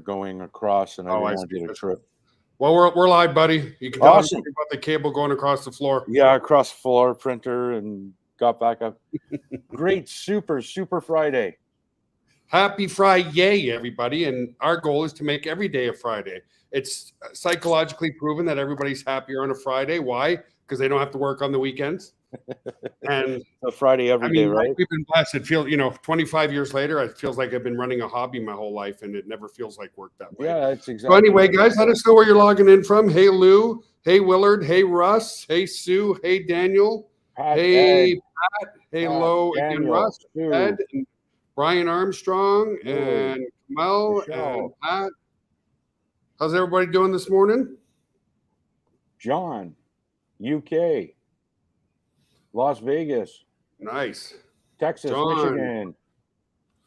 going across, and I Oh, didn't I want see. you to trip. Well, we're live, buddy. You can tell us Awesome. about the cable going across the floor. Yeah, across the floor, printer, and got back up. Great, super Friday. Happy Friday, everybody. And our goal is to make every day a Friday. It's psychologically proven that everybody's happier on a Friday. Why? Because they don't have to work on the weekends. And A Friday every day, right? we've been blessed. It feels, 25 years later, it feels like I've been running a hobby my whole life, and it never feels like work that way. Yeah, that's exactly. So anyway, guys, let us know where you're logging in from. Hey, Lou. Hey, Willard. Hey, Russ. Hey, Sue. Hey, Daniel. Pat, Hey, Ed, Pat. Hey, Pat, Lo. Again, Daniel, Russ. Sue, Ed. And Brian Armstrong. Lou, And Mel. Michelle, And Pat. How's everybody doing this morning? John, UK, Las Vegas, Nice. Texas, John. Michigan,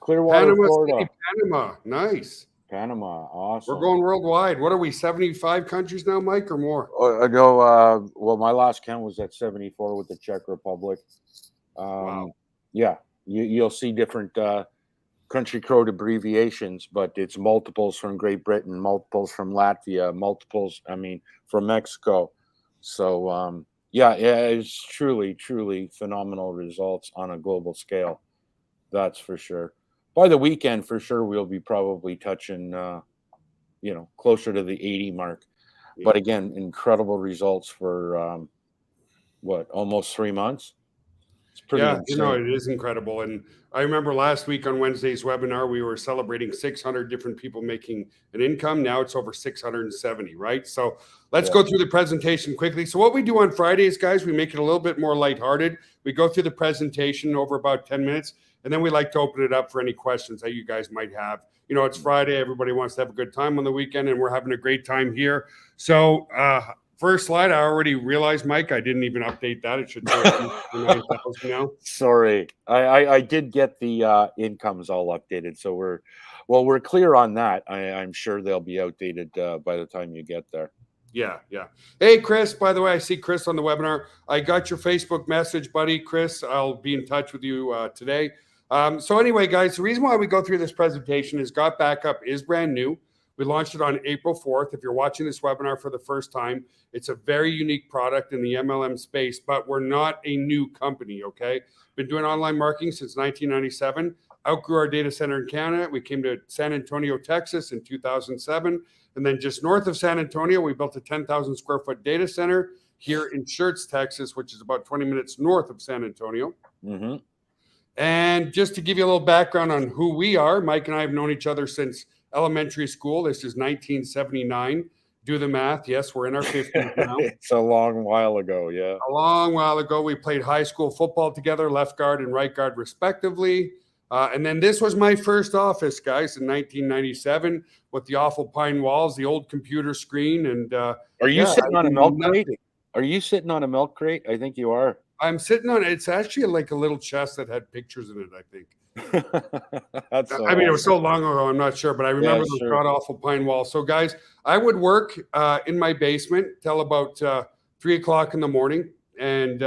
Clearwater, Panama Florida, City, Panama. Nice. Panama. Awesome. We're going worldwide. What are we, 75 countries now, Mike, or more? No, well, my last count was at 74 with the Czech Republic. Wow. Yeah, you'll see different country code abbreviations, but it's multiples from Great Britain, multiples from Latvia, multiples, from Mexico. So, yeah, it's truly phenomenal results on a global scale. That's for sure. By the weekend, for sure, we'll be probably touching, closer to the 80 mark. Yeah. But again, incredible results for almost 3 months. It's pretty insane. It is incredible. And I remember last week on Wednesday's webinar, we were celebrating 600 different people making an income. Now it's over 670, right? So let's go through the presentation quickly. So what we do on Fridays, guys, we make it a little bit more lighthearted. We go through the presentation over about 10 minutes, and then we like to open it up for any questions that you guys might have. It's Friday. Everybody wants to have a good time on the weekend, and we're having a great time here. So, first slide, I already realized, Mike, I didn't even update that. It should say 9,000 now. Sorry. I did get the incomes all updated. So we're clear on that. I'm sure they'll be outdated by the time you get there. Yeah. Hey, Chris, by the way, I see Chris on the webinar. I got your Facebook message, buddy. Chris, I'll be in touch with you today. So anyway, guys, the reason why we go through this presentation is Got Backup is brand new. We launched it on April 4th. If you're watching this webinar for the first time, it's a very unique product in the MLM space, but we're not a new company, okay? Been doing online marketing since 1997. Outgrew our data center in Canada. We came to San Antonio, Texas in 2007. And then just north of San Antonio, we built a 10,000 square foot data center here in Schertz, Texas, which is about 20 minutes north of San Antonio. Mm-hmm. And just to give you a little background on who we are, Mike and I have known each other since elementary school. This is 1979. Do the math. Yes, we're in our 50s now. It's a long while ago, yeah. A long while ago. We played high school football together, left guard and right guard respectively. And then this was my first office, guys, in 1997 with the awful pine walls, the old computer screen. And are you sitting on a milk crate? Are you sitting on a milk crate? I think you are. I'm sitting on it. It's actually like a little chest that had pictures in it, I think. It was so long ago, I'm not sure, but I remember those god awful pine walls. So, guys, I would work in my basement till about 3 o'clock in the morning and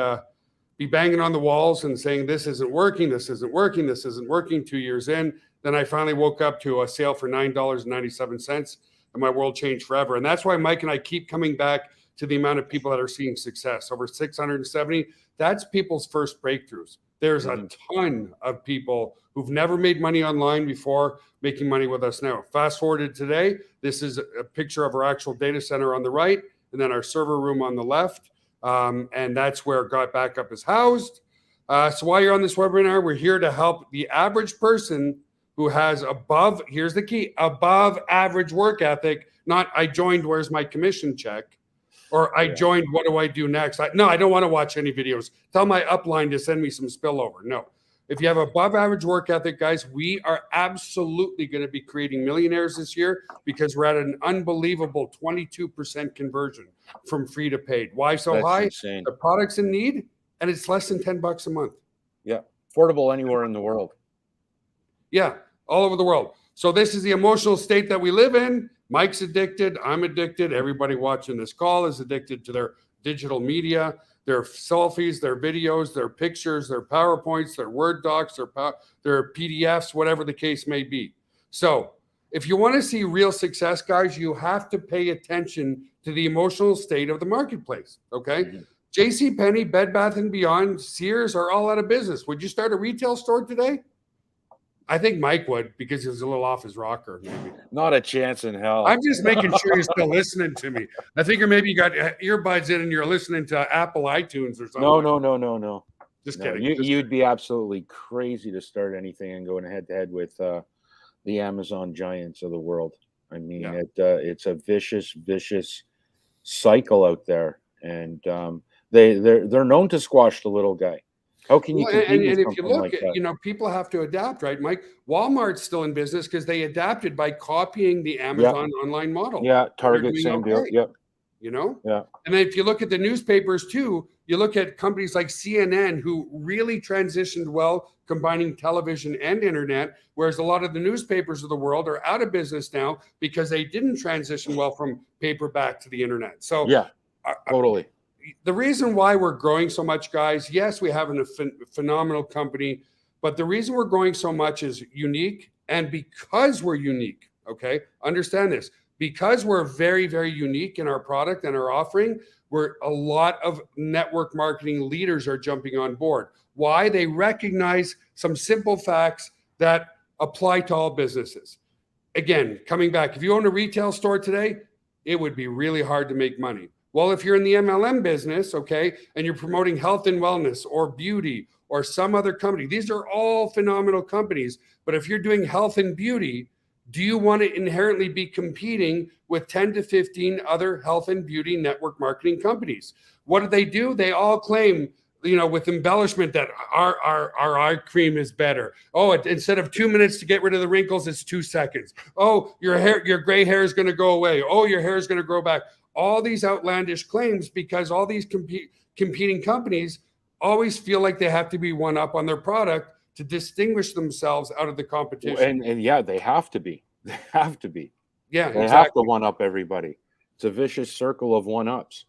be banging on the walls and saying, this isn't working, this isn't working, this isn't working. 2 years in, then I finally woke up to a sale for $9.97, and my world changed forever. And that's why Mike and I keep coming back to the amount of people that are seeing success. Over 670, that's people's first breakthroughs. There's a ton of people who've never made money online before making money with us now. Fast forward to today, this is a picture of our actual data center on the right, and then our server room on the left. And that's where Got Backup is housed. So while you're on this webinar, we're here to help the average person who has above average work ethic, not I joined, where's my commission check? Or I joined, what do I do next? I don't want to watch any videos. Tell my upline to send me some spillover. No. If you have above average work ethic, guys, we are absolutely going to be creating millionaires this year because we're at an unbelievable 22% conversion from free to paid. Why so high? Insane. The product's in need, and it's less than $10 a month. Yeah. Affordable anywhere in the world. Yeah. All over the world. So this is the emotional state that we live in. Mike's addicted. I'm addicted. Everybody watching this call is addicted to their digital media, their selfies, their videos, their pictures, their PowerPoints, their Word docs, their PDFs, whatever the case may be. So if you want to see real success, guys, you have to pay attention to the emotional state of the marketplace. Okay. Mm-hmm. JCPenney, Bed Bath & Beyond, Sears are all out of business. Would you start a retail store today? I think Mike would, because he was a little off his rocker. Maybe not a chance in hell. I'm just making sure you're still listening to me. I think maybe you got earbuds in and you're listening to Apple iTunes or something. No. Just kidding. You'd be absolutely crazy to start anything and going head to head with the Amazon giants of the world. I mean, it's a vicious cycle out there, and they're known to squash the little guy. How can you compete with if you look at, people have to adapt, right, Mike? Walmart's still in business because they adapted by copying the Amazon online model. Yeah, Target, same deal. Yep. Yeah. And then if you look at the newspapers too, you look at companies like CNN who really transitioned well, combining television and internet, whereas a lot of the newspapers of the world are out of business now because they didn't transition well from paperback to the internet. So yeah, totally. The reason why we're growing so much, guys, yes, we have a phenomenal company, but the reason we're growing so much is unique. And because we're unique, okay, understand this, because we're very, very unique in our product and our offering, where a lot of network marketing leaders are jumping on board. Why? They recognize some simple facts that apply to all businesses. Again, coming back, if you own a retail store today, it would be really hard to make money. Well, if you're in the MLM business, okay, and you're promoting health and wellness or beauty or some other company, these are all phenomenal companies. But if you're doing health and beauty, do you want to inherently be competing with 10 to 15 other health and beauty network marketing companies? What do? They all claim, with embellishment that our eye cream is better. Oh, instead of 2 minutes to get rid of the wrinkles, it's 2 seconds. Oh, your gray hair is going to go away. Oh, your hair is going to grow back. All these outlandish claims, because all these competing companies always feel like they have to be one up on their product to distinguish themselves out of the competition. And yeah, they have to be. They have to be. Yeah, they have to one up everybody. It's a vicious circle of one ups.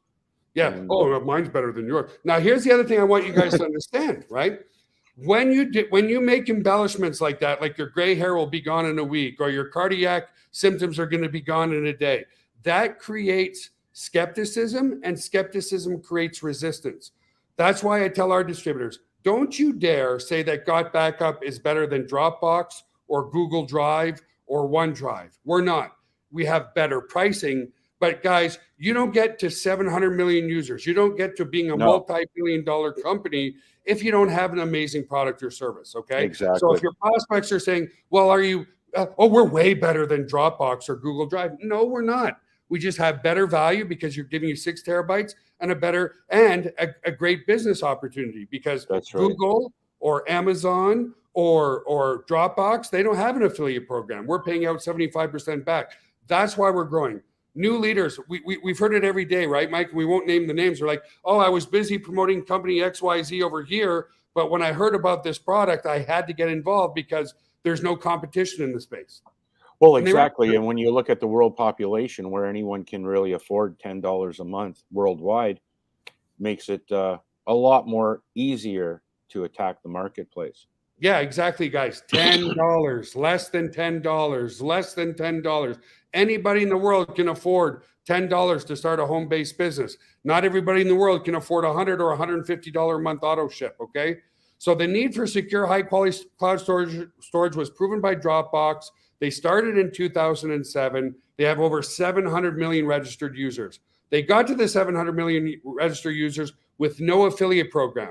Yeah. And, mine's better than yours. Now, here's the other thing I want you guys to understand, right? When you make embellishments like that, like your gray hair will be gone in a week, or your cardiac symptoms are going to be gone in a day, that creates skepticism, and skepticism creates resistance. That's why I tell our distributors, don't you dare say that Got Backup is better than Dropbox or Google Drive or OneDrive. We're not. We have better pricing. But guys, you don't get to 700 million users. You don't get to being a multi-billion-dollar company if you don't have an amazing product or service, okay? Exactly. So if your prospects are saying, well, are you, we're way better than Dropbox or Google Drive. No, we're not. We just have better value because you're giving you 6 terabytes and a great business opportunity, because Google or Amazon or Dropbox, they don't have an affiliate program. We're paying out 75% back. That's why we're growing. New leaders, we've heard it every day, right, Mike? We won't name the names. We're like, oh, I was busy promoting company XYZ over here, but when I heard about this product, I had to get involved because there's no competition in the space. Well, exactly. And when you look at the world population, where anyone can really afford $10 a month worldwide, makes it a lot more easier to attack the marketplace. Yeah, exactly, guys. $10, less than $10, less than $10. Anybody in the world can afford $10 to start a home-based business. Not everybody in the world can afford $100 or $150 a month auto ship, okay? So the need for secure, high-quality cloud storage was proven by Dropbox. They started in 2007. They have over 700 million registered users. They got to the 700 million registered users with no affiliate program.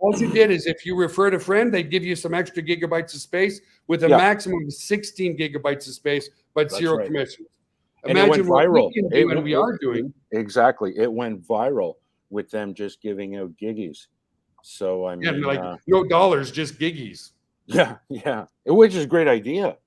All you did is, if you referred a friend, they'd give you some extra gigabytes of space with a maximum of 16 gigabytes of space, but zero commissions. Imagine what we can do and we are doing. Exactly. It went viral with them just giving out giggies. So, I mean, no dollars, just giggies. Yeah. Which is a great idea.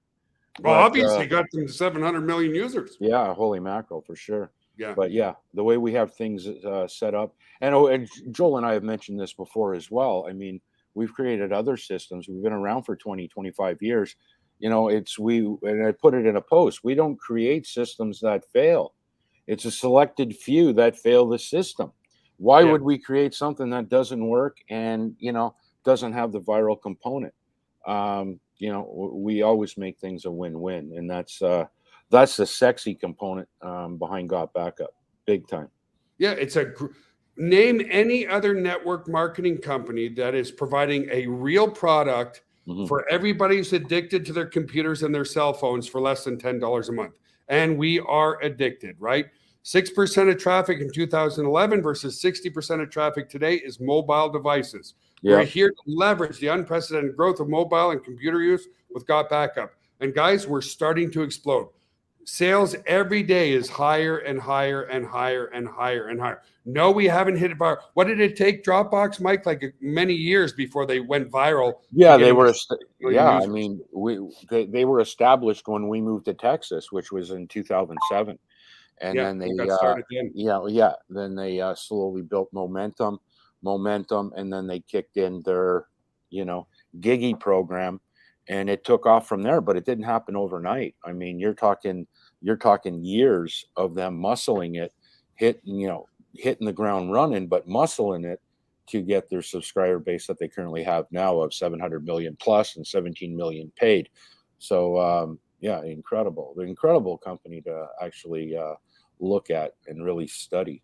Well, obviously got them to 700 million users. Yeah, holy mackerel, for sure. Yeah. But yeah, the way we have things set up, and Joel and I have mentioned this before as well. I mean, we've created other systems. We've been around for 20, 25 years. And I put it in a post, we don't create systems that fail. It's a selected few that fail the system. Why would we create something that doesn't work and, doesn't have the viral component? we always make things a win-win, and that's the sexy component behind Got Backup, big time. Yeah, name any other network marketing company that is providing a real product for everybody who's addicted to their computers and their cell phones for less than $10 a month. And we are addicted, right? 6% of traffic in 2011 versus 60% of traffic today is mobile devices. Yeah. We're here to leverage the unprecedented growth of mobile and computer use with Got Backup. And guys, we're starting to explode. Sales every day is higher and higher and higher and higher and higher. No, we haven't hit it viral. What did it take Dropbox, Mike? Like many years before they went viral. Yeah, they were. Yeah, I mean, they were established when we moved to Texas, which was in 2007, and then they got started then. Then they slowly built momentum, and then they kicked in their, Gigi program. And it took off from there, but it didn't happen overnight. I mean, you're talking years of them muscling it, hitting the ground running, but muscling it to get their subscriber base that they currently have now of 700 million plus and 17 million paid. So incredible. The incredible company to actually look at and really study.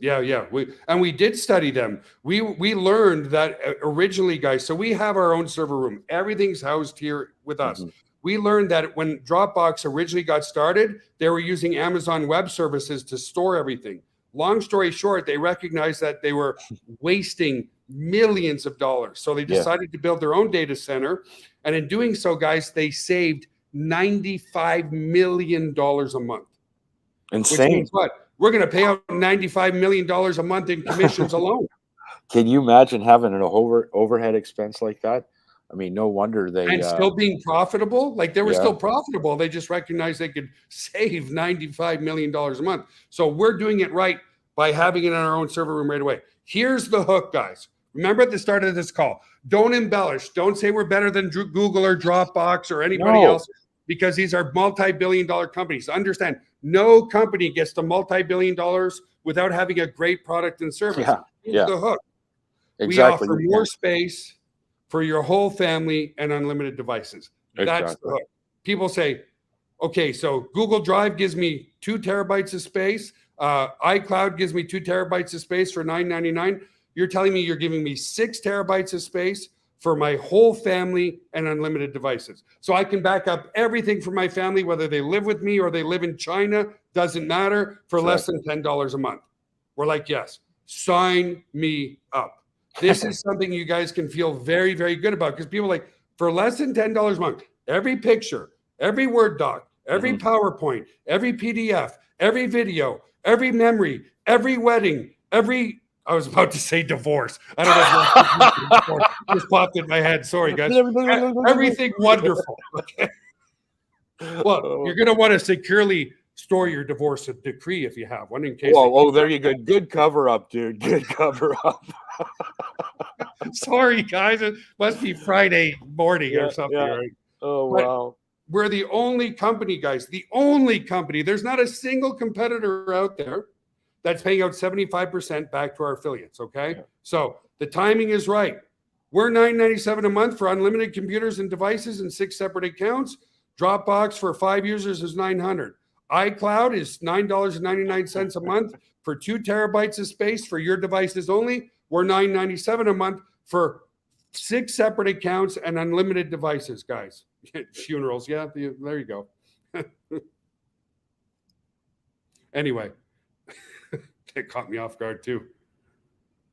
Yeah. We did study them. We learned that originally, guys, so we have our own server room. Everything's housed here with us. We learned that when Dropbox originally got started, they were using Amazon Web Services to store everything. Long story short, they recognized that they were wasting millions of dollars. So they decided to build their own data center. And in doing so, guys, they saved $95 million a month. Insane. Which means what? We're going to pay out $95 million a month in commissions alone. Can you imagine having an overhead expense like that? I mean, no wonder they... And still being profitable? Like they were still profitable. They just recognized they could save $95 million a month. So we're doing it right by having it in our own server room right away. Here's the hook, guys. Remember at the start of this call, don't embellish. Don't say we're better than Google or Dropbox or anybody else, because these are multi-billion-dollar companies. Understand, no company gets to multi-billion dollars without having a great product and service. Here's the hook. Exactly. We offer more space for your whole family and unlimited devices. That's the hook. People say, okay, so Google Drive gives me 2 terabytes of space. iCloud gives me 2 terabytes of space for $9.99. You're telling me you're giving me 6 terabytes of space for my whole family and unlimited devices. So I can back up everything for my family, whether they live with me or they live in China, doesn't matter, for less than $10 a month. We're like, yes, sign me up. This is something you guys can feel very, very good about, because people are like, for less than $10 a month, every picture, every Word doc, every PowerPoint, every PDF, every video, every memory, every wedding, I was about to say divorce. I don't know. It just popped in my head. Sorry, guys. Everything wonderful. Okay. Well, you're going to want to securely store your divorce decree if you have one in case. Oh, there you go. Good cover up, dude. Good cover up. Sorry, guys. It must be Friday morning or something, right? Oh, wow. We're the only company, guys. The only company. There's not a single competitor out there that's paying out 75% back to our affiliates, okay? So the timing is right. We're $9.97 a month for unlimited computers and devices and 6 separate accounts. Dropbox for 5 users is $900. iCloud is $9.99 a month for 2 terabytes of space for your devices only. We're $9.97 a month for 6 separate accounts and unlimited devices, guys. Funerals, there you go. Anyway. It caught me off guard too.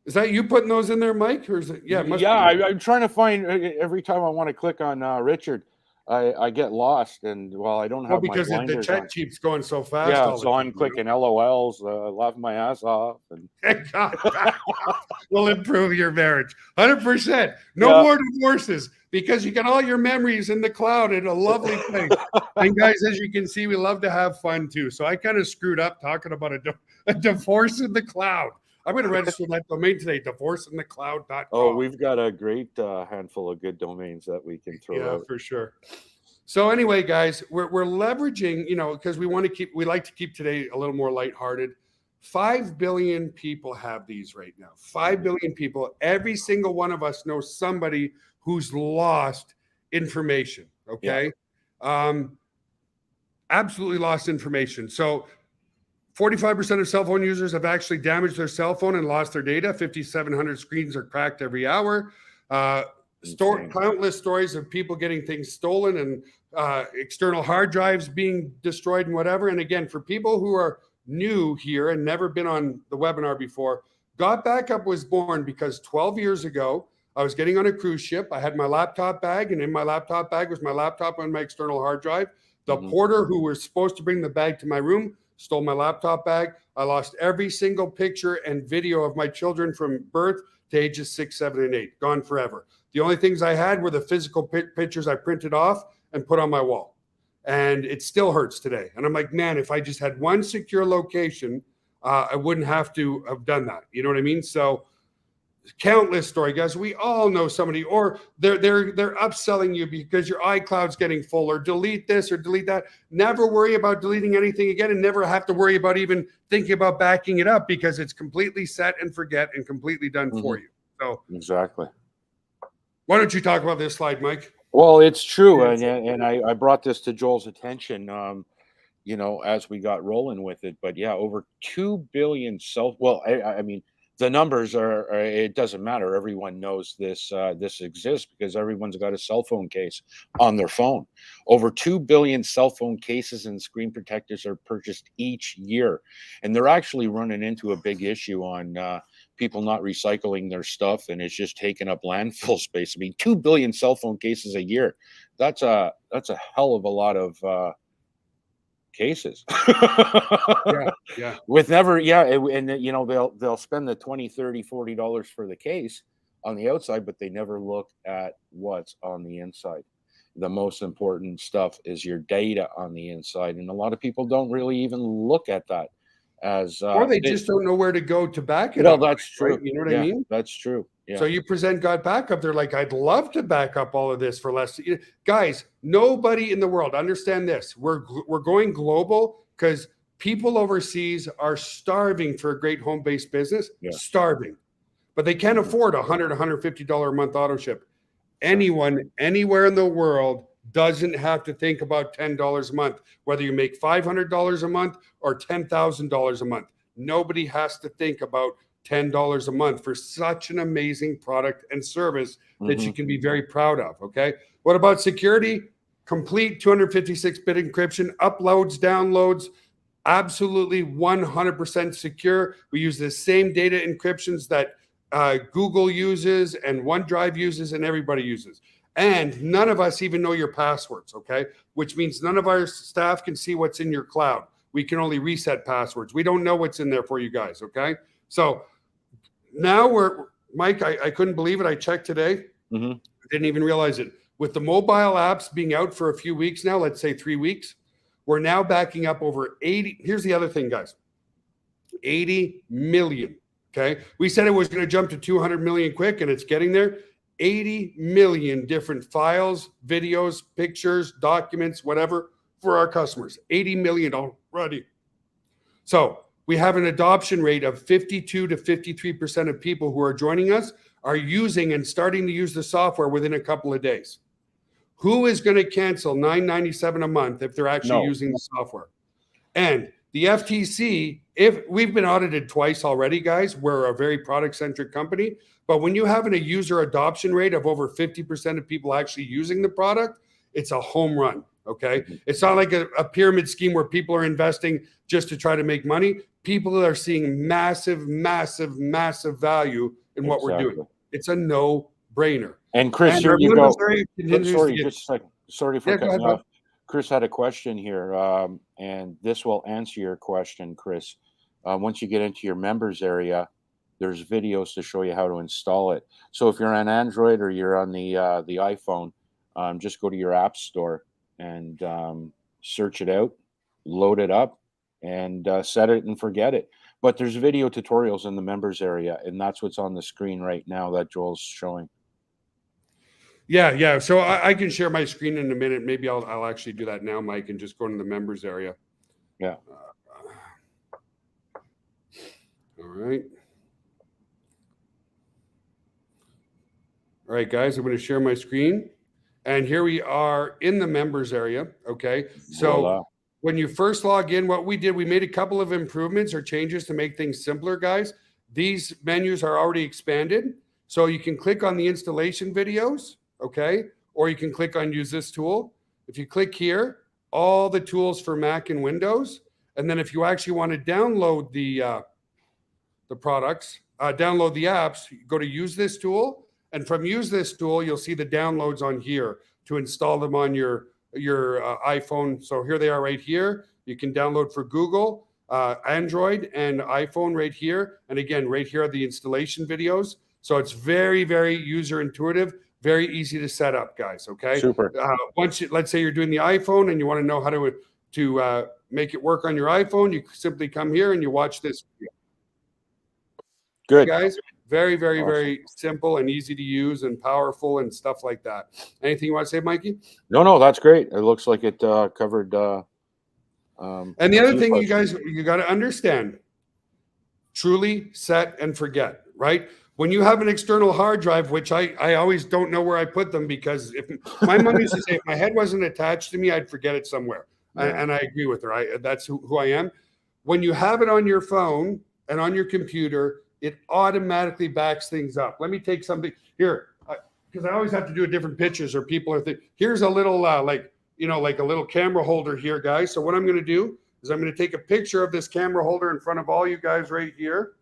Is that you putting those in there, Mike? Or is it? Yeah, I'm trying to find every time I want to click on Richard, I get lost, and I don't have because my the chat keeps going so fast. Yeah, so I'm clicking LOLs, laughing my ass off, and will improve your marriage 100%. No more divorces, because you got all your memories in the cloud in a lovely place. And guys, as you can see, we love to have fun too. So I kind of screwed up talking about a divorce in the cloud. I'm going to register that domain today, divorceinthecloud.com. Oh, we've got a great handful of good domains that we can throw out. Yeah, for sure. So anyway, guys, we're leveraging, because we like to keep today a little more lighthearted. 5 billion people have these right now. 5 billion people. Every single one of us knows somebody who's lost information. Okay. Absolutely lost information. So 45% of cell phone users have actually damaged their cell phone and lost their data. 5,700 screens are cracked every hour. Countless stories of people getting things stolen and external hard drives being destroyed and whatever. And again, for people who are new here and never been on the webinar before, Got Backup was born because 12 years ago, I was getting on a cruise ship. I had my laptop bag, and in my laptop bag was my laptop and my external hard drive. The porter who was supposed to bring the bag to my room stole my laptop bag. I lost every single picture and video of my children from birth to ages 6, 7, and 8. Gone forever. The only things I had were the physical pictures I printed off and put on my wall. And it still hurts today. And I'm like, man, if I just had one secure location, I wouldn't have to have done that. You know what I mean? So countless story, guys. We all know somebody, or they're upselling you because your iCloud's getting full, or delete this or delete that. Never worry about deleting anything again, and never have to worry about even thinking about backing it up, because it's completely set and forget and completely done for you. So exactly. Why don't you talk about this slide, Mike? Well, it's true, and I brought this to Joel's attention, as we got rolling with it. But yeah, over 2 billion I mean, the numbers are, it doesn't matter. Everyone knows this exists because everyone's got a cell phone case on their phone. Over 2 billion cell phone cases and screen protectors are purchased each year. And they're actually running into a big issue on people not recycling their stuff, and it's just taking up landfill space. I mean, 2 billion cell phone cases a year. That's a hell of a lot of cases. With never and they'll spend the $20, $30, $40 for the case on the outside, but they never look at what's on the inside. The most important stuff is your data on the inside, and a lot of people don't really even look at that as or they just don't know where to go to back it up. Well, that's true. Right? You know what I mean? That's true. Yeah. So you present Got Backup. They're like, I'd love to back up all of this for less. Guys, nobody in the world, understand this. We're going global because people overseas are starving for a great home-based business, starving. But they can't afford $100, $150 a month auto ship. Anyone, anywhere in the world doesn't have to think about $10 a month, whether you make $500 a month or $10,000 a month. Nobody has to think about $10 a month for such an amazing product and service that you can be very proud of. Okay. What about security? Complete 256-bit encryption, uploads, downloads, absolutely 100% secure. We use the same data encryptions that Google uses and OneDrive uses and everybody uses. And none of us even know your passwords, okay? Which means none of our staff can see what's in your cloud. We can only reset passwords. We don't know what's in there for you guys, okay? So now Mike, I couldn't believe it. I checked today. I didn't even realize it. With the mobile apps being out for a few weeks now, let's say 3 weeks, we're now backing up over 80. Here's the other thing, guys. 80 million, okay? We said it was going to jump to 200 million quick, and it's getting there. 80 million different files, videos, pictures, documents, whatever, for our customers. 80 million already. So we have an adoption rate of 52 to 53% of people who are joining us are using and starting to use the software within a couple of days. Who is going to cancel $9.97 a month if they're actually using the software? And the FTC, if we've been audited twice already, guys, we're a very product-centric company. But when you have a user adoption rate of over 50% of people actually using the product, it's a home run, okay? It's not like a pyramid scheme where people are investing just to try to make money. People are seeing massive, massive, massive value in what we're doing. It's a no-brainer. And Chris, here you go. Sorry, just a second. Sorry for cutting off. Chris had a question here, and this will answer your question, Chris. Once you get into your members area, there's videos to show you how to install it. So if you're on Android or you're on the iPhone, just go to your app store and search it out, load it up, and set it and forget it. But there's video tutorials in the members area, and that's what's on the screen right now that Joel's showing. Yeah. So I can share my screen in a minute. Maybe I'll actually do that now, Mike, and just go into the members area. Yeah. All right. All right, guys, I'm going to share my screen. And here we are in the members area. Okay. So Voila. when you first log in, what we did, we made a couple of improvements or changes to make things simpler, guys. These menus are already expanded. So you can click on the installation videos, okay? Or you can click on use this tool. If you click here, all the tools for Mac and Windows. And then if you actually want to download the products, download the apps, go to use this tool. And from use this tool, you'll see the downloads on here to install them on your iPhone. So here they are right here. You can download for Google, Android, and iPhone right here. And again, right here are the installation videos. So it's very, very user intuitive, very easy to set up, guys. Okay. Super. Let's say you're doing the iPhone and you want to know how to make it work on your iPhone, you simply come here and you watch this video. Good, guys. Very, very, awesome. Very simple and easy to use and powerful and stuff like that. Anything you want to say, Mikey? No, that's great. It looks like it covered. And the other thing, you guys, you got to understand, truly set and forget, right? When you have an external hard drive, which I always don't know where I put them, because if my mom used to say, if my head wasn't attached to me, I'd forget it somewhere. Yeah. And I agree with her. That's who I am. When you have it on your phone and on your computer, it automatically backs things up. Let me take something here, because I always have to do different pictures, or people are thinking, here's a little like a little camera holder here, guys. So what I'm going to do is I'm going to take a picture of this camera holder in front of all you guys right here.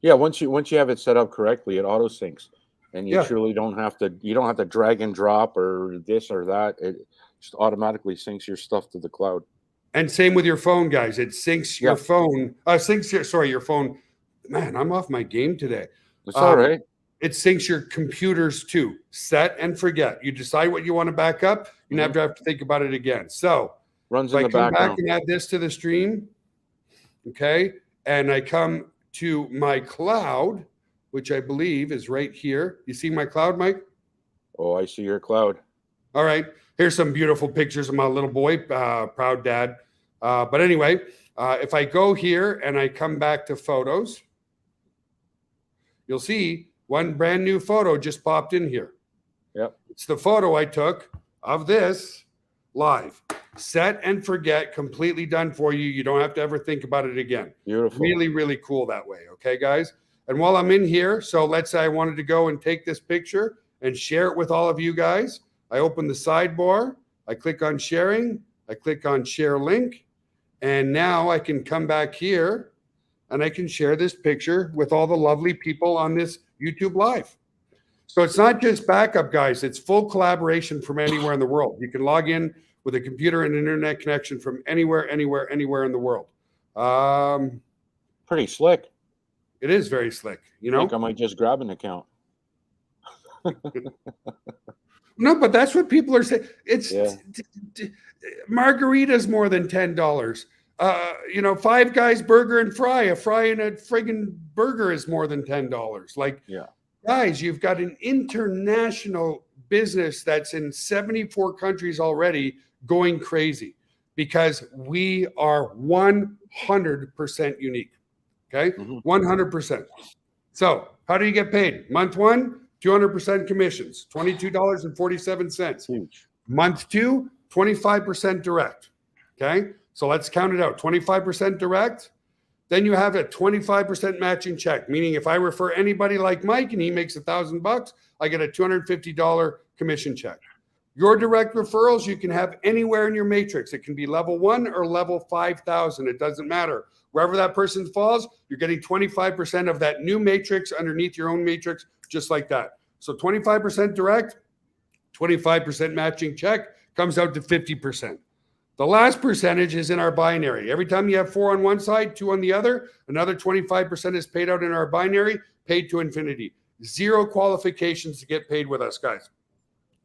Yeah, once you have it set up correctly, it auto syncs, and you truly don't have to drag and drop or this or that. It just automatically syncs your stuff to the cloud. And same with your phone, guys. It syncs your phone. Your phone. Man, I'm off my game today. It's all right. It syncs your computers too. Set and forget. You decide what you want to back up. You never have to think about it again. So runs in the background. I come back and add this to the stream, okay, and I come to my cloud, which I believe is right here. You see my cloud, Mike? Oh, I see your cloud. All right. Here's some beautiful pictures of my little boy, proud dad. But anyway, if I go here and I come back to photos, you'll see one brand new photo just popped in here. Yep. It's the photo I took of this live. Set and forget, completely done for you. You don't have to ever think about it again. Beautiful. Really, really cool that way. Okay, guys? And while I'm in here, so let's say I wanted to go and take this picture and share it with all of you guys. I open the sidebar. I click on sharing. I click on share link. And now I can come back here and I can share this picture with all the lovely people on this YouTube Live. So it's not just backup, guys. It's full collaboration from anywhere in the world. You can log in with a computer and an internet connection from anywhere in the world. Pretty slick. It is very slick. You know, I think I might just grab an account. No, but that's what people are saying. It's margaritas more than $10. Five Guys burger and fry. A fry and a friggin' burger is more than $10. Like, guys, you've got an international business that's in 74 countries already going crazy because we are 100% unique. Okay, 100%. So how do you get paid? Month one, 200% commissions, $22.47. Huge. Month two, 25% direct. Okay, so let's count it out. 25% direct. Then you have a 25% matching check, meaning if I refer anybody like Mike and he makes $1,000, I get a $250 commission check. Your direct referrals, you can have anywhere in your matrix. It can be level 1 or level 5,000. It doesn't matter. Wherever that person falls, you're getting 25% of that new matrix underneath your own matrix, just like that. So 25% direct, 25% matching check comes out to 50%. The last percentage is in our binary. Every time you have 4 on one side, 2 on the other, another 25% is paid out in our binary, paid to infinity. 0 qualifications to get paid with us, guys.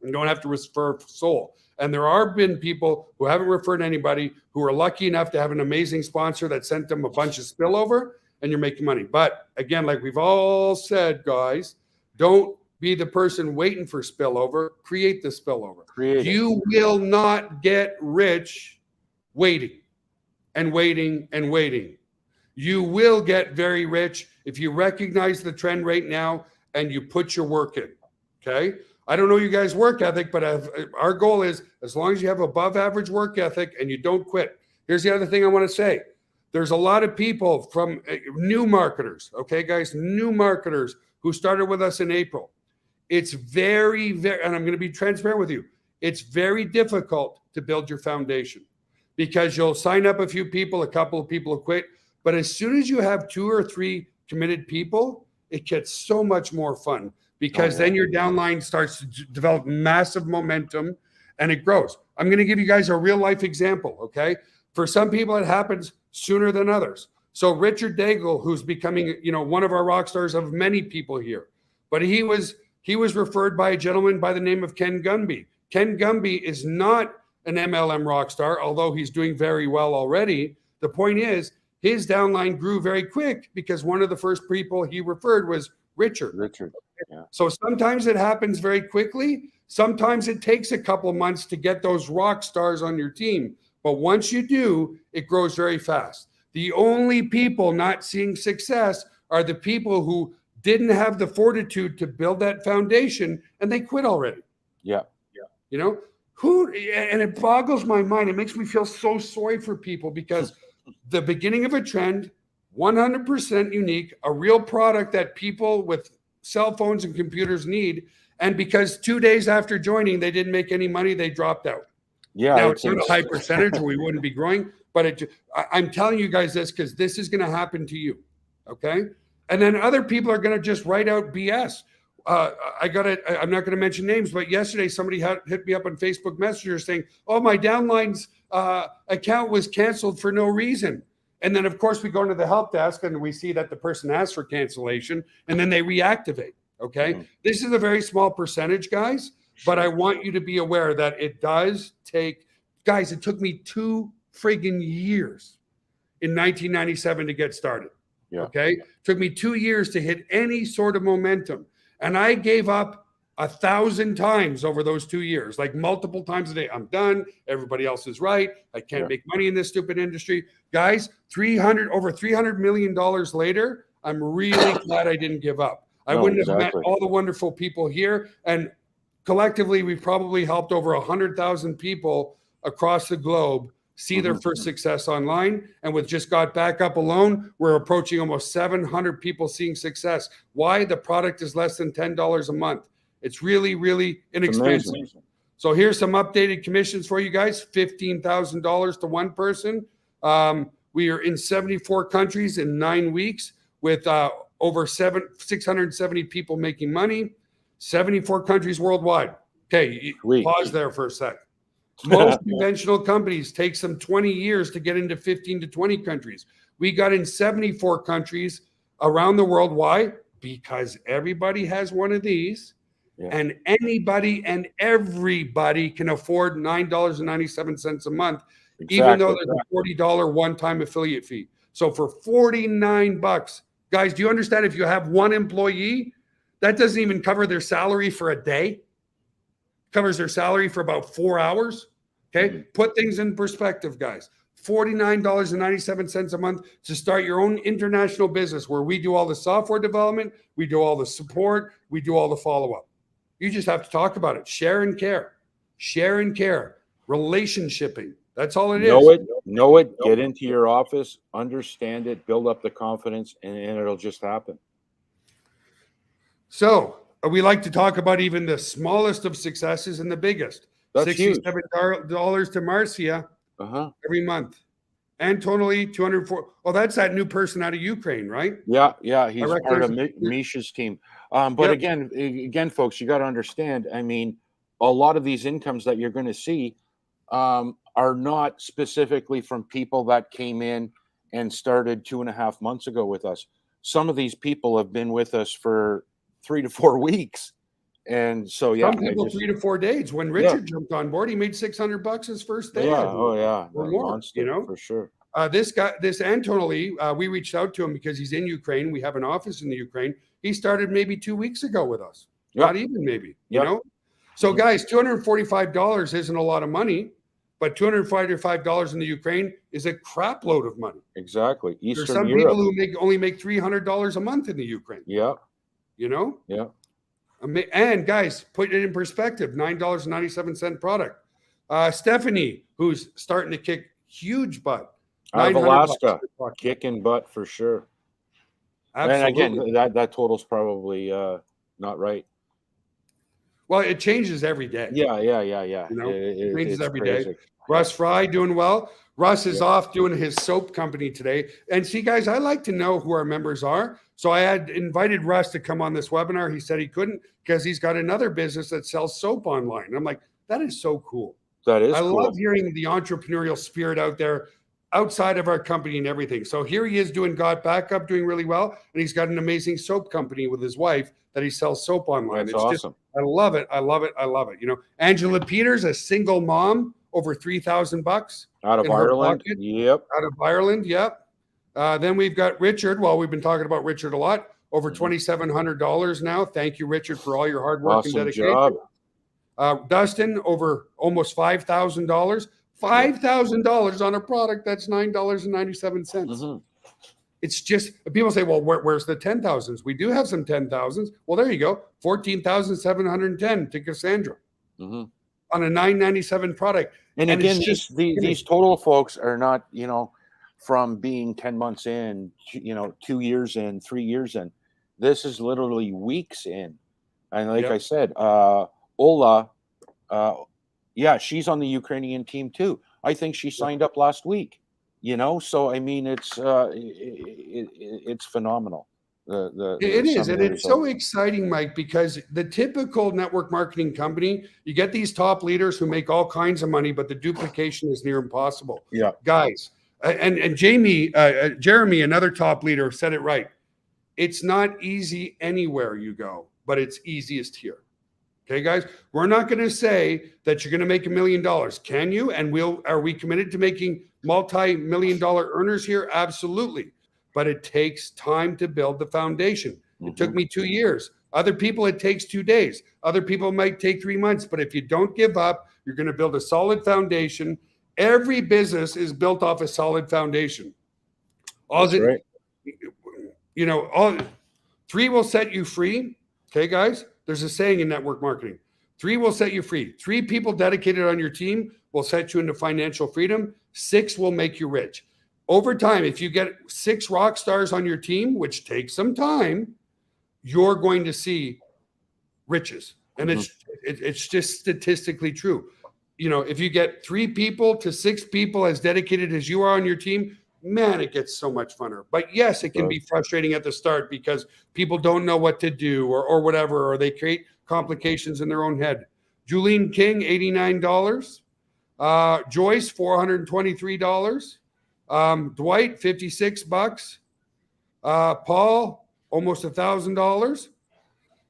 You don't have to refer soul. And there are been people who haven't referred anybody who are lucky enough to have an amazing sponsor that sent them a bunch of spillover, and you're making money. But again, like we've all said, guys, don't be the person waiting for spillover. Create the spillover. You will not get rich waiting and waiting and waiting. You will get very rich if you recognize the trend right now and you put your work in. Okay. I don't know you guys' work ethic, but our goal is as long as you have above average work ethic and you don't quit. Here's the other thing I want to say. There's a lot of people from new marketers, okay, guys, new marketers who started with us in April. It's very, and I'm going to be transparent with you. It's very difficult to build your foundation because you'll sign up a few people, a couple of people will quit. But as soon as you have 2 or 3 committed people, it gets so much more fun because then your downline starts to develop massive momentum and it grows. I'm going to give you guys a real life example, okay? For some people, it happens sooner than others. So Richard Daigle, who's becoming, one of our rock stars of many people here, but he was referred by a gentleman by the name of Ken Gumby. Ken Gumby is not an MLM rock star, although he's doing very well already. The point is, his downline grew very quick because one of the first people he referred was Richard. Yeah. So sometimes it happens very quickly. Sometimes it takes a couple of months to get those rock stars on your team. But once you do, it grows very fast. The only people not seeing success are the people who didn't have the fortitude to build that foundation and they quit already. Yeah. And it boggles my mind. It makes me feel so sorry for people because the beginning of a trend, 100% unique, a real product that people with cell phones and computers need. And because 2 days after joining, they didn't make any money, they dropped out. Yeah. Now it's not a high percentage, we wouldn't be growing, but I'm telling you guys this because this is going to happen to you. Okay. And then other people are going to just write out BS. I'm not going to mention names, but yesterday somebody hit me up on Facebook Messenger saying, oh, my downline's account was canceled for no reason. And then, of course, we go into the help desk and we see that the person asked for cancellation and then they reactivate. Okay. Mm-hmm. This is a very small percentage, guys, but I want you to be aware that it does take, guys, it took me 2 friggin' years in 1997 to get started. Yeah. Okay. Took me 2 years to hit any sort of momentum. And I gave up 1,000 times over those 2 years, like multiple times a day. I'm done. Everybody else is right. I can't make money in this stupid industry. Guys, over $300 million later, I'm really glad I didn't give up. I wouldn't have met all the wonderful people here. And collectively, we've probably helped over 100,000 people across the globe see their first success online. And with Just Got Back Up alone, we're approaching almost 700 people seeing success. Why? The product is less than $10 a month. It's really, really inexpensive. So here's some updated commissions for you guys, $15,000 to one person. We are in 74 countries in 9 weeks with over 670 people making money, 74 countries worldwide. Okay, pause there for a sec. Most conventional companies takes them 20 years to get into 15 to 20 countries. We got in 74 countries around the world. Why? Because everybody has one of these, and anybody and everybody can afford $9.97 a month, even though there's a $40 one-time affiliate fee. So for $49, guys, do you understand? If you have one employee, that doesn't even cover their salary for a day. Covers their salary for about 4 hours. Okay. Put things in perspective, guys. $49.97 a month to start your own international business where we do all the software development, we do all the support, we do all the follow-up. You just have to talk about it. Share and care. Share and care. Relationshiping. That's all it is. Know it. Get into your office, understand it, build up the confidence, and it'll just happen. So we like to talk about even the smallest of successes and the biggest. That's $67 to Marcia every month. Antonelli, 204. Oh, that's that new person out of Ukraine, right? Yeah. He's part of Misha's team. But again, folks, you got to understand, I mean, a lot of these incomes that you're going to see are not specifically from people that came in and started 2.5 months ago with us. Some of these people have been with us for 3 to 4 weeks. And so, some people 3 to 4 days. When Richard jumped on board, he made $600 his first day. Or more, Monster, for sure. This Antonelli, we reached out to him because he's in Ukraine. We have an office in the Ukraine. He started maybe 2 weeks ago with us. Not even maybe, you know? So guys, $245 isn't a lot of money, but $245 in the Ukraine is a crap load of money. Exactly. There's some people who only make $300 a month in the Ukraine. Yeah. You know? Yeah. And guys, put it in perspective, $9.97 product. Stephanie, who's starting to kick huge butt. Out of Alaska, kicking butt for sure. Absolutely. And again, that total's probably not right. Well, it changes every day. Yeah. You know, it changes every day. Russ Fry doing well. Russ is off doing his soap company today. And see, guys, I like to know who our members are. So I had invited Russ to come on this webinar. He said he couldn't because he's got another business that sells soap online. I'm like, that is so cool. That is I cool. love hearing the entrepreneurial spirit out there outside of our company and everything. So here he is doing Got Backup, doing really well. And he's got an amazing soap company with his wife that he sells soap online. That's awesome. I love it. I love it. I love it. You know, Angela Peters, a single mom, over $3,000 out of Ireland. Yep. Out of Ireland. Yep. Then we've got Richard. Well, we've been talking about Richard a lot. Over $2,700 now. Thank you, Richard, for all your hard work and dedication. Dustin, over almost $5,000. $5,000 on a product that's $9.97. It's just, people say, well, where's the 10,000s? We do have some 10,000s. Well, there you go. 14,710 to Cassandra on a $9.97 product. And again, these total folks are not, you know, from being 10 months in, you know, 2 years in, 3 years in. This is literally weeks in. And like I said, Ola, yeah, she's on the Ukrainian team too. I think she signed up last week. You know, so I mean, it's phenomenal. It is, and it's so exciting, Mike, because the typical network marketing company, you get these top leaders who make all kinds of money, but the duplication is near impossible. Yeah, guys, and Jeremy, another top leader, said it right. It's not easy anywhere you go, but it's easiest here. Okay, guys, we're not going to say that you're going to make $1 million. Can you? And are we committed to making multi-million-dollar earners here? Absolutely. But it takes time to build the foundation. It took me 2 years. Other people, it takes 2 days. Other people might take 3 months. But if you don't give up, you're going to build a solid foundation. Every business is built off a solid foundation. Right. You know, 3 will set you free. Okay, guys? There's a saying in network marketing. 3 will set you free. 3 people dedicated on your team will set you into financial freedom. 6 will make you rich. Over time, if you get 6 rock stars on your team, which takes some time, you're going to see riches. And it's just statistically true. You know, if you get 3 people to 6 people as dedicated as you are on your team, man, it gets so much funner. But yes, it can be frustrating at the start because people don't know what to do or whatever, or they create complications in their own head. Julian King, $89. Joyce, $423. Dwight, $56. Paul, almost $1,000.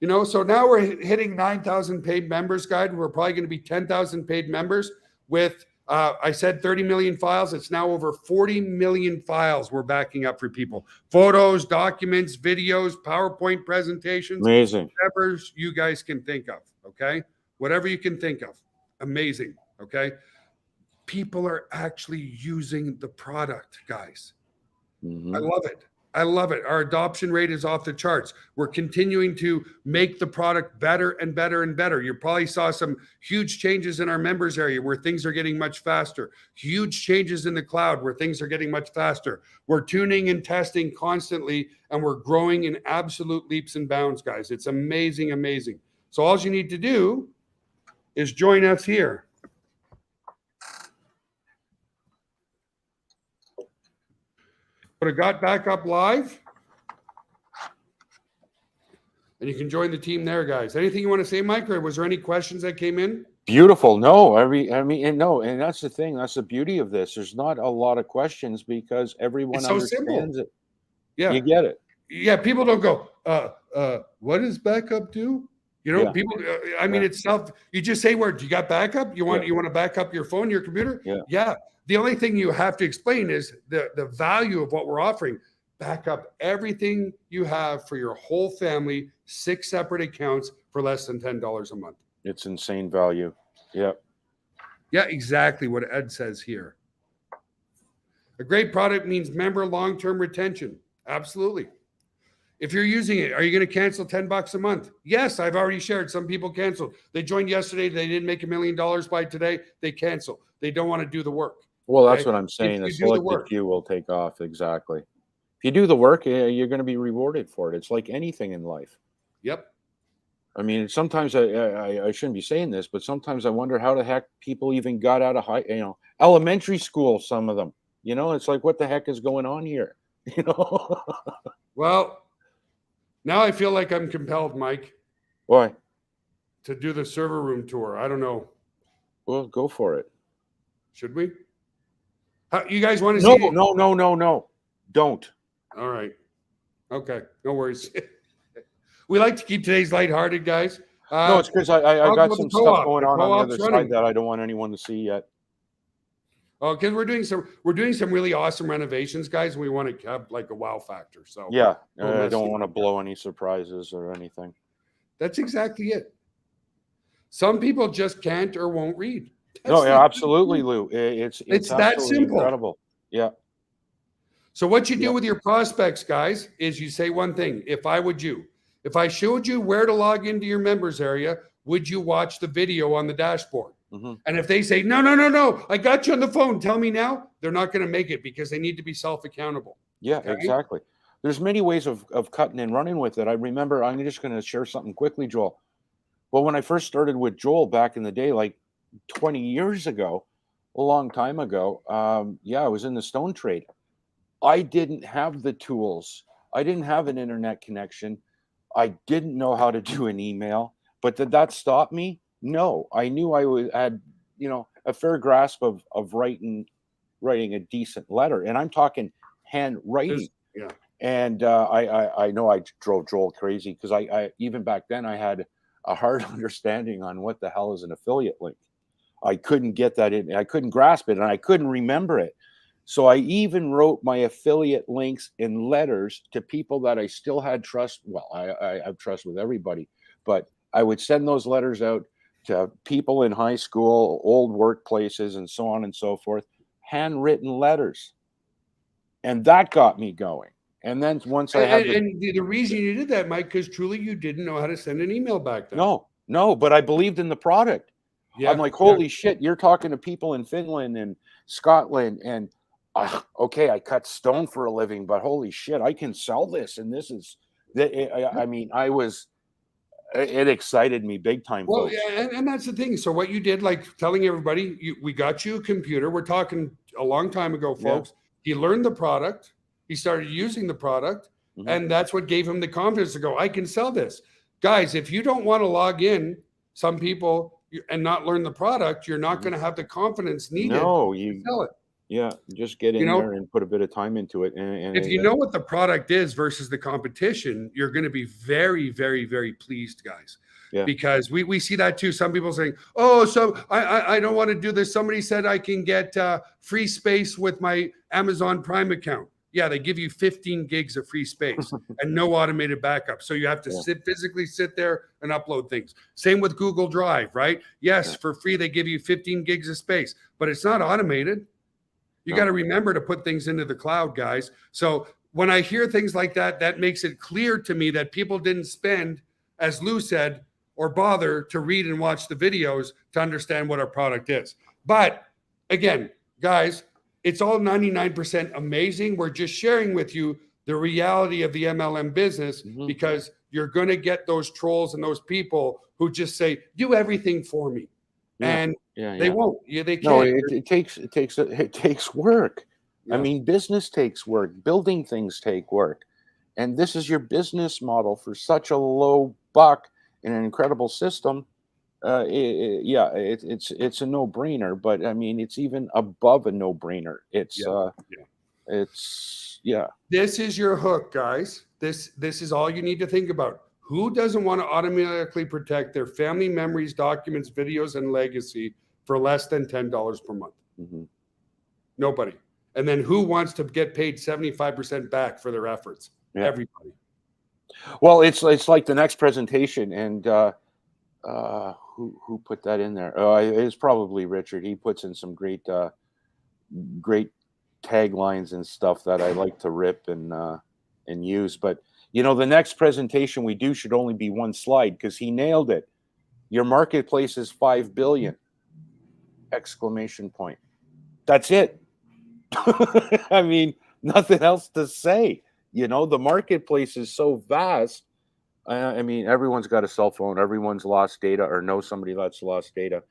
You know, so now we're hitting 9,000 paid members, guys. We're probably going to be 10,000 paid members with I said 30 million files. It's now over 40 million files we're backing up for people. Photos, documents, videos, PowerPoint presentations. Amazing. Whatever you guys can think of, okay? Whatever you can think of. Amazing, okay? People are actually using the product, guys. I love it. I love it. Our adoption rate is off the charts. We're continuing to make the product better and better and better. You probably saw some huge changes in our members area where things are getting much faster. Huge changes in the cloud where things are getting much faster. We're tuning and testing constantly, and we're growing in absolute leaps and bounds, guys. It's amazing, amazing. So all you need to do is join us here. Put a Got Backup live, and you can join the team there, guys. Anything you want to say, Mike, or was there any questions that came in? Beautiful. No, I mean, and no, and that's the thing. That's the beauty of this. There's not a lot of questions because everyone understands it. Yeah, you get it. Yeah, people don't go, what does backup do? You know, people. I mean, it's self. You just say, "Where do you got backup? You want to back up your phone, your computer?" Yeah. The only thing you have to explain is the value of what we're offering. Back up everything you have for your whole family, 6 separate accounts for less than $10 a month. It's insane value. Yep. Yeah, exactly what Ed says here. A great product means member long-term retention. Absolutely. If you're using it, are you going to cancel $10 a month? Yes, I've already shared. Some people canceled. They joined yesterday. They didn't make $1 million by today. They cancel. They don't want to do the work. Well, that's what I'm If saying. A you do the selected work, few will take off. Exactly. If you do the work, you're going to be rewarded for it. It's like anything in life. yep. I mean, sometimes I shouldn't be saying this, but sometimes I wonder how the heck people even got out of elementary school. Some of them, it's like, what the heck is going on here? Well, now I feel like I'm compelled, Mike. Why? To do the server room tour. I don't know. Well, go for it. Should we? You guys want to No, see? No. Don't. All right. Okay. No worries. We like to keep today's lighthearted, guys. No, it's because I got some stuff going on the other side that I don't want anyone to see yet. Oh, because we're doing some really awesome renovations, guys. And we want to have like a wow factor. So yeah, I don't want to blow any surprises or anything. That's exactly it. Some people just can't or won't read. No, yeah, absolutely, Lou. It's that simple. Incredible. Yeah. So what you do with your prospects, guys, is you say one thing. If I showed you where to log into your members area, would you watch the video on the dashboard? Mm-hmm. And if they say, no, I got you on the phone, tell me now, they're not going to make it because they need to be self-accountable. Yeah, okay? Exactly. There's many ways of cutting and running with it. I remember, I'm just going to share something quickly, Joel. Well, when I first started with Joel back in the day, like 20 years ago, a long time ago, I was in the stone trade. I didn't have the tools. I didn't have an internet connection. I didn't know how to do an email. But did that stop me? No. I knew I had, a fair grasp of writing a decent letter. And I'm talking handwriting. Yeah. And I know I drove Joel crazy because I even back then I had a hard understanding on what the hell is an affiliate link. I couldn't get that in. I couldn't grasp it, and I couldn't remember it. So I even wrote my affiliate links in letters to people that I still had trust. Well, I have trust with everybody, but I would send those letters out to people in high school, old workplaces, and so on and so forth, handwritten letters. And that got me going. And then once I had the reason you did that, Mike, because truly you didn't know how to send an email back then. No, but I believed in the product. Yeah, I'm like, holy shit, you're talking to people in Finland and Scotland, and okay, I cut stone for a living, but holy shit, I can sell this, and this is, I mean, it excited me big time. Well, yeah, and that's the thing. So what you did, like telling everybody, we got you a computer. We're talking a long time ago, folks. Yeah. He learned the product. He started using the product, and that's what gave him the confidence to go, I can sell this. Guys, if you don't want to log in, some people, and not learn the product, you're not going to have the confidence needed to sell it. Yeah, just get in there and put a bit of time into it. And if you know what the product is versus the competition, you're going to be very, very, very pleased, guys. Yeah. Because we see that too. Some people saying, oh, so I don't want to do this. Somebody said I can get free space with my Amazon Prime account. Yeah, they give you 15 gigs of free space and no automated backup. So you have to physically sit there and upload things. Same with Google Drive, right? Yes, for free, they give you 15 gigs of space, but it's not automated. You got to remember to put things into the cloud, guys. So when I hear things like that, that makes it clear to me that people didn't spend, as Lou said, or bother to read and watch the videos to understand what our product is. But again, guys, it's all 99% amazing. We're just sharing with you the reality of the MLM business because you're going to get those trolls and those people who just say, do everything for me. And they won't. Yeah, they can't. No, it takes work. Yeah. I mean, business takes work. Building things take work. And this is your business model for such a low buck in an incredible system. It's a no-brainer, but I mean, it's even above a no-brainer. This is your hook, guys. This is all you need to think about. Who doesn't want to automatically protect their family memories, documents, videos, and legacy for less than $10 per month? Nobody. And then who wants to get paid 75% back for their efforts? Everybody. Well, it's like the next presentation, and who put that in there? It's probably Richard. He puts in some great taglines and stuff that I like to rip and use. But You know, the next presentation we do should only be one slide because he nailed it. Your marketplace is 5 billion! Exclamation point. That's it. I mean, nothing else to say. You know, the marketplace is so vast. I mean, everyone's got a cell phone. Everyone's lost data or knows somebody that's lost data.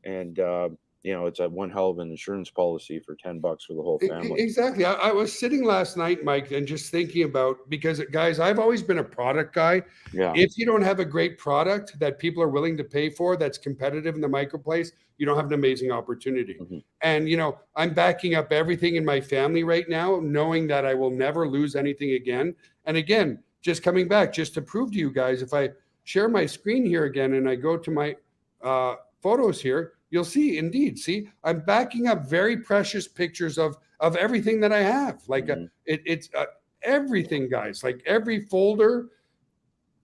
And, you know, it's a one hell of an insurance policy for $10 for the whole family. Exactly. I was sitting last night, Mike, and just thinking about, because guys, I've always been a product guy. Yeah. If you don't have a great product that people are willing to pay for, that's competitive in the marketplace, you don't have an amazing opportunity. Mm-hmm. And, you know, I'm backing up everything in my family right now, knowing that I will never lose anything again. And again, just coming back, just to prove to you guys, if I share my screen here again and I go to my photos here, you'll see, indeed, see, I'm backing up very precious pictures of everything that I have. Like it's everything, guys, like every folder.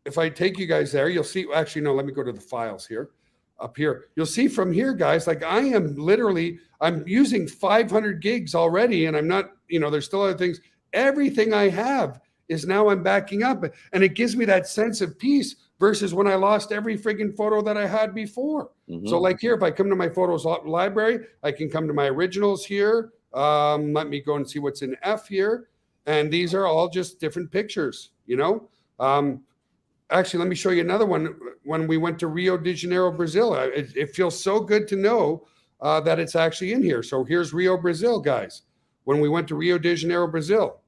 If I take you guys there, you'll see, actually, no, let me go to the files here, up here. You'll see from here, guys, like I am literally, I'm using 500 gigs already, and I'm not, you know, there's still other things. Everything I have is now I'm backing up, and it gives me that sense of peace versus when I lost every friggin' photo that I had before. Mm-hmm. So like here, if I come to my photos library, I can come to my originals here. Let me go and see what's in F here. And these are all just different pictures, you know? Actually, let me show you another one. When we went to Rio de Janeiro, Brazil, it feels so good to know that it's actually in here. So here's Rio, Brazil, guys. When we went to Rio de Janeiro, Brazil,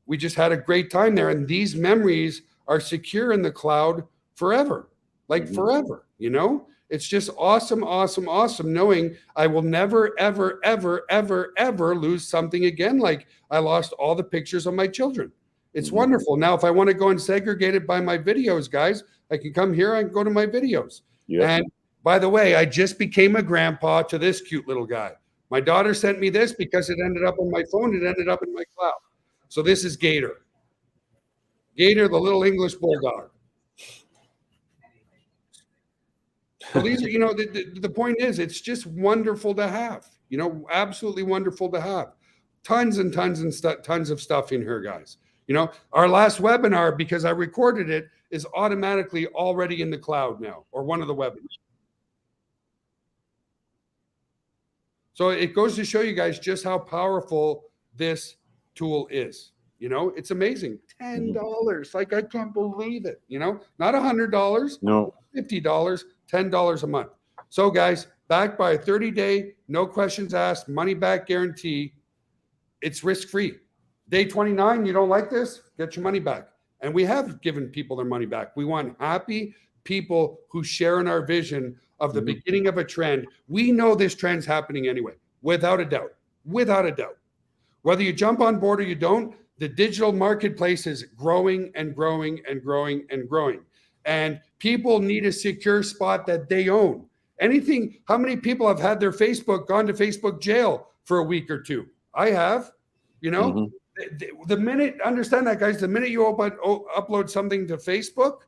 we just had a great time there. And these memories are secure in the cloud forever, like forever, you know? It's just awesome, awesome, awesome knowing I will never, ever, ever, ever, ever lose something again. Like I lost all the pictures of my children. It's wonderful. Now, if I want to go and segregate it by my videos, guys, I can come here, I can go to my videos. Yeah. And by the way, I just became a grandpa to this cute little guy. My daughter sent me this because it ended up on my phone. It ended up in my cloud. So this is Gator. Gator, the little English bulldog. So these are, you know, the point is, it's just wonderful to have, you know, absolutely wonderful to have. Tons and tons and tons of stuff in here, guys. You know, our last webinar, because I recorded it, is automatically already in the cloud now, or one of the webinars. So it goes to show you guys just how powerful this tool is. You know, it's amazing. $10. Like, I can't believe it. You know, not $100. No. $50, $10 a month. So, guys, backed by a 30-day, no questions asked, money back guarantee. It's risk-free. Day 29, you don't like this? Get your money back. And we have given people their money back. We want happy people who share in our vision of the beginning of a trend. We know this trend's happening anyway, without a doubt. Without a doubt. Whether you jump on board or you don't, the digital marketplace is growing and growing and growing and growing. And people need a secure spot that they own. Anything, how many people have had their Facebook gone to Facebook jail for a week or two? I have, you know, the minute, understand that, guys, the minute you upload something to Facebook,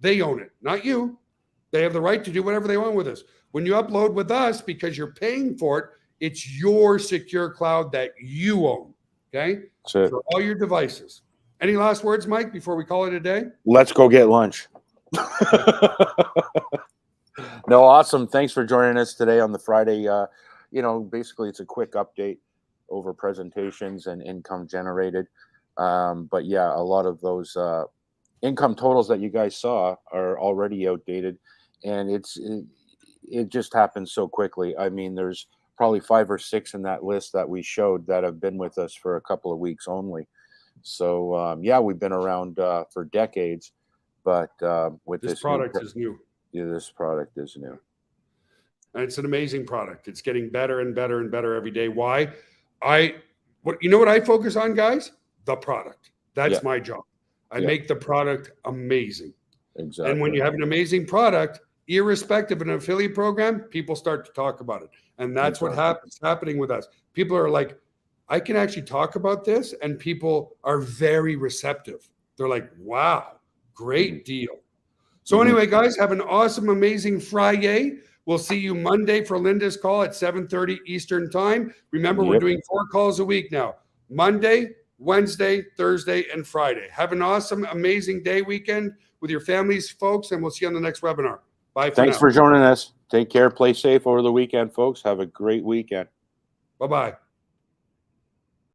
they own it, not you. They have the right to do whatever they want with us. When you upload with us, because you're paying for it, it's your secure cloud that you own. Okay. So for all your devices. Any last words, Mike, before we call it a day? Let's go get lunch. No, awesome. Thanks for joining us today on the Friday. You know, basically it's a quick update over presentations and income generated. But yeah, a lot of those income totals that you guys saw are already outdated, and it just happens so quickly. I mean, there's probably 5 or 6 in that list that we showed that have been with us for a couple of weeks only. So yeah, we've been around for decades, but with this product is new. Yeah, this product is new. And it's an amazing product. It's getting better and better and better every day. Why? You know what I focus on, guys? The product. That's my job. I make the product amazing. Exactly. And when you have an amazing product, irrespective of an affiliate program, people start to talk about it. And that's what happening with us. People are like, I can actually talk about this, and people are very receptive. They're like, wow, great deal. So anyway, guys, have an awesome, amazing Friday. We'll see you Monday for Linda's call at 7:30 Eastern time. Remember, we're doing 4 calls a week now. Monday, Wednesday, Thursday, and Friday. Have an awesome, amazing day weekend with your families, folks, and we'll see you on the next webinar. Bye for Thanks now. for joining us. Take care. Play safe over the weekend, folks. Have a great weekend. Bye-bye.